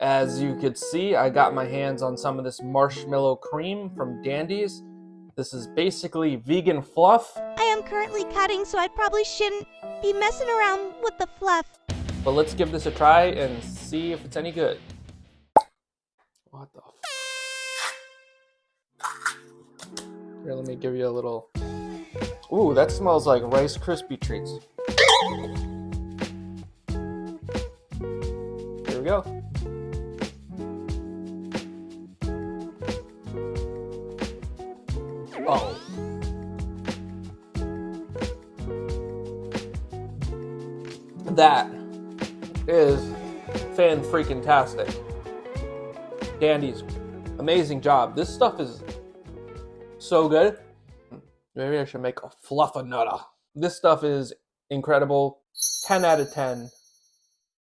As you could see, I got my hands on some of this marshmallow cream from Dandy's. This is basically vegan fluff. I am currently cutting, so I probably shouldn't be messing around with the fluff. But let's give this a try and see if it's any good. What the Here, let me give you a little... Ooh, that smells like Rice Krispie treats. Here we go. Oh. That is fan-freaking-tastic. Dandy's, amazing job. This stuff is so good. Maybe I should make a fluffanutta. This stuff is incredible. 10 out of 10.